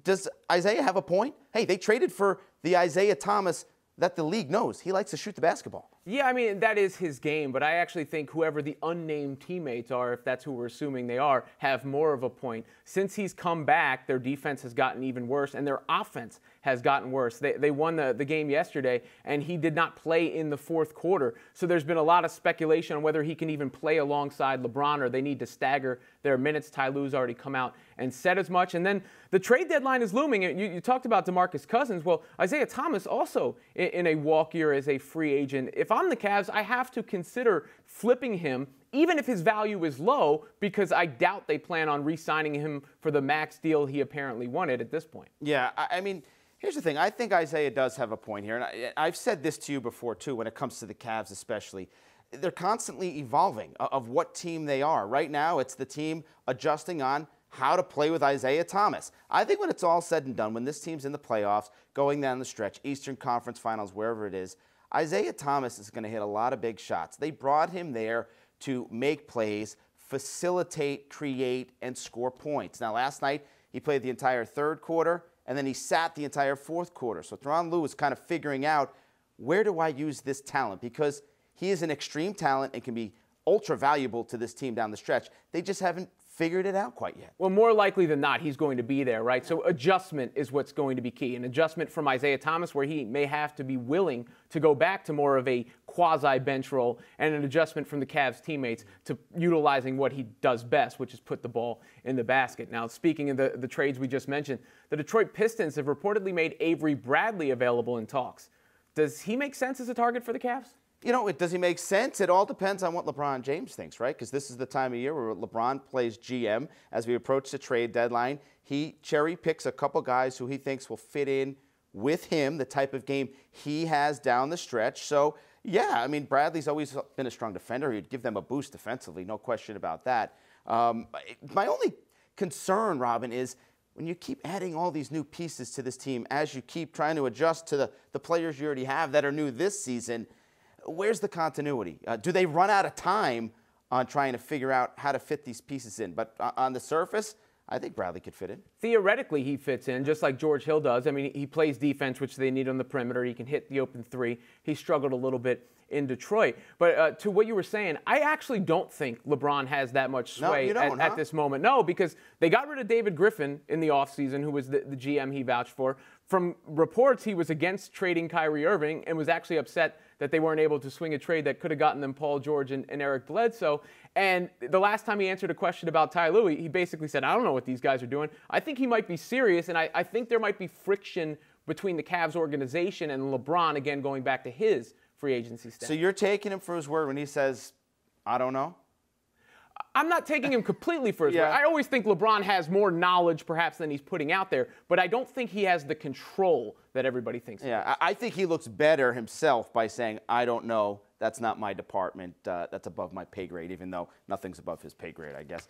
does Isaiah have a point? Hey, they traded for the Isaiah Thomas that the league knows. He likes to shoot the basketball. Yeah, I mean, that is his game, but I actually think whoever the unnamed teammates are, if that's who we're assuming they are, have more of a point. Since he's come back, their defense has gotten even worse, and their offense has gotten worse. They won the game yesterday, and he did not play in the fourth quarter. So there's been a lot of speculation on whether he can even play alongside LeBron, or they need to stagger their minutes. Ty Lue's already come out and said as much. And then the trade deadline is looming. You talked about DeMarcus Cousins. Well, Isaiah Thomas also in a walk year as a free agent. If I'm the Cavs, I have to consider flipping him, even if his value is low, because I doubt they plan on re-signing him for the max deal he apparently wanted at this point. Yeah, I mean, here's the thing. I think Isaiah does have a point here. And I've said this to you before, too, when it comes to the Cavs especially. They're constantly evolving of what team they are. Right now, it's the team adjusting on how to play with Isaiah Thomas. I think when it's all said and done, when this team's in the playoffs, going down the stretch, Eastern Conference Finals, wherever it is, Isaiah Thomas is going to hit a lot of big shots. They brought him there to make plays, facilitate, create, and score points. Now, last night, he played the entire third quarter, and then he sat the entire fourth quarter. So Tyronn Lue is kind of figuring out, where do I use this talent? Because he is an extreme talent and can be ultra valuable to this team down the stretch. They just haven't figured it out quite yet. Well, more likely than not, he's going to be there, right? So adjustment is what's going to be key. An adjustment from Isaiah Thomas, where he may have to be willing to go back to more of a quasi-bench role, and an adjustment from the Cavs teammates to utilizing what he does best, which is put the ball in the basket. Now, speaking of the trades we just mentioned, the Detroit Pistons have reportedly made Avery Bradley available in talks. Does he make sense as a target for the Cavs? You know, does he make sense? It all depends on what LeBron James thinks, right? Because this is the time of year where LeBron plays GM. As we approach the trade deadline, he cherry picks a couple guys who he thinks will fit in with him, the type of game he has down the stretch. So, yeah, I mean, Bradley's always been a strong defender. He'd give them a boost defensively, no question about that. My only concern, Robin, is when you keep adding all these new pieces to this team, as you keep trying to adjust to the players you already have that are new this season, where's the continuity? Do they run out of time on trying to figure out how to fit these pieces in? But on the surface, I think Bradley could fit in. Theoretically, he fits in, just like George Hill does. I mean, he plays defense, which they need on the perimeter. He can hit the open three. He struggled a little bit in Detroit. But to what you were saying, I actually don't think LeBron has that much sway at this moment. No, because they got rid of David Griffin in the offseason, who was the GM he vouched for. From reports, he was against trading Kyrie Irving and was actually upset that they weren't able to swing a trade that could have gotten them Paul George and Eric Bledsoe. And the last time he answered a question about Ty Lue, he basically said, I don't know what these guys are doing. I think he might be serious, and I think there might be friction between the Cavs organization and LeBron, again, going back to his free agency status. So you're taking him for his word when he says, I don't know? I'm not taking him completely for his word. I always think LeBron has more knowledge, perhaps, than he's putting out there, but I don't think he has the control that everybody thinks he does. I think he looks better himself by saying, I don't know, that's not my department, that's above my pay grade, even though nothing's above his pay grade, I guess.